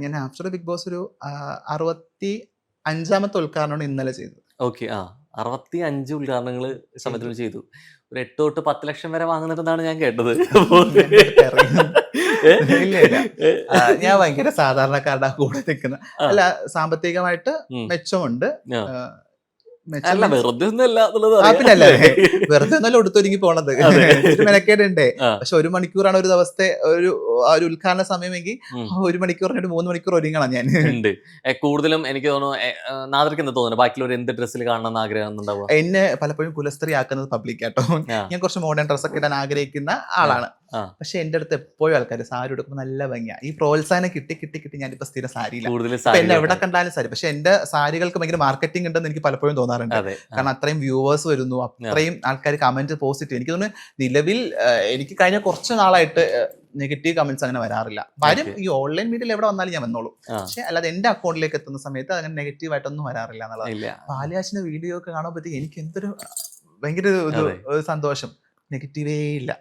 ഞാൻ after big boss ഒരു 65ാമത്തെ ഉദ്ഘാടനമാണ് ഇന്നലെ ചെയ്തത്. ഓക്കെ. 65 ഉദ്ഘാടനങ്ങൾ സമയത്തിന് ചെയ്തു. ഒരു 8 തൊട്ട് 10 ലക്ഷം വരെ വാങ്ങുന്നുണ്ടെന്നാണ് ഞാൻ കേട്ടത്. ഇല്ല ഇല്ല, ഞാൻ ഭയങ്കര സാധാരണക്കാരുടെ കൂടെ നിൽക്കുന്ന, അല്ല സാമ്പത്തികമായിട്ട് മെച്ചമുണ്ട്. അല്ല, വെറുതെ ഒന്നല്ല പിന്നല്ലേ, വെറുതെ ഒന്നല്ല എടുത്തൊരുങ്ങി പോണത്, മെനക്കേടുണ്ടേ. പക്ഷെ 1 മണിക്കൂറാണ് ഒരു ദിവസത്തെ ഒരു ഉദ്ഘാടന സമയമെങ്കിൽ 1 മണിക്കൂർ 3 മണിക്കൂർ ഒരുങ്ങണം ഞാൻ. കൂടുതലും എനിക്ക് തോന്നുന്നു നാദർക്ക് എന്താ തോന്നുന്നു, ബാക്കിയുള്ളവർ എന്ത് ഡ്രസ്സിൽ കാണണമെന്ന് ആഗ്രഹം ഉണ്ടാവുക? എന്നെ പലപ്പോഴും കുലസ്ത്രീ ആക്കുന്നത് പബ്ലിക് ആട്ടോ. ഞാൻ കുറച്ച് മോഡേൺ ഡ്രസ്സൊക്കെ ഇടാൻ ആഗ്രഹിക്കുന്ന ആളാണ്. പക്ഷെ എന്റെ അടുത്ത് എപ്പോഴും ആൾക്കാർ സാരി എടുക്കുമ്പോൾ നല്ല ഭംഗിയാ. ഈ പ്രോത്സാഹനം കിട്ടി കിട്ടി കിട്ടി ഞാനിപ്പോ സ്ഥിരം സാരിയില്ല. എന്നെ എവിടെ കണ്ടാലും സാരി. പക്ഷെ എന്റെ സാരികൾക്ക് ഭയങ്കര മാർക്കറ്റിംഗ് ഉണ്ടെന്ന് എനിക്ക് പലപ്പോഴും തോന്നാറുണ്ട്. കാരണം അത്രയും വ്യൂവേഴ്സ് വരുന്നു, അത്രയും ആൾക്കാർ കമന്റ് പോസിറ്റീവ്. എനിക്ക് തോന്നുന്നു നിലവിൽ എനിക്ക് കഴിഞ്ഞ കുറച്ച് നാളായിട്ട് നെഗറ്റീവ് കമന്റ്സ് അങ്ങനെ വരാറില്ല. വരും, ഈ ഓൺലൈൻ മീഡിയയിൽ എവിടെ വന്നാലും ഞാൻ വന്നോളൂ. പക്ഷെ അല്ലാതെ എന്റെ അക്കൗണ്ടിലേക്ക് എത്തുന്ന സമയത്ത് അങ്ങനെ നെഗറ്റീവ് ആയിട്ടൊന്നും വരാറില്ല എന്നുള്ളത്. പാലിയാച്ചിന്റെ വീഡിയോ ഒക്കെ കാണുമ്പോഴത്തേക്ക് എനിക്ക് എന്തൊരു ഭയങ്കര ഒരു സന്തോഷം. നെഗറ്റീവേ ഇല്ല.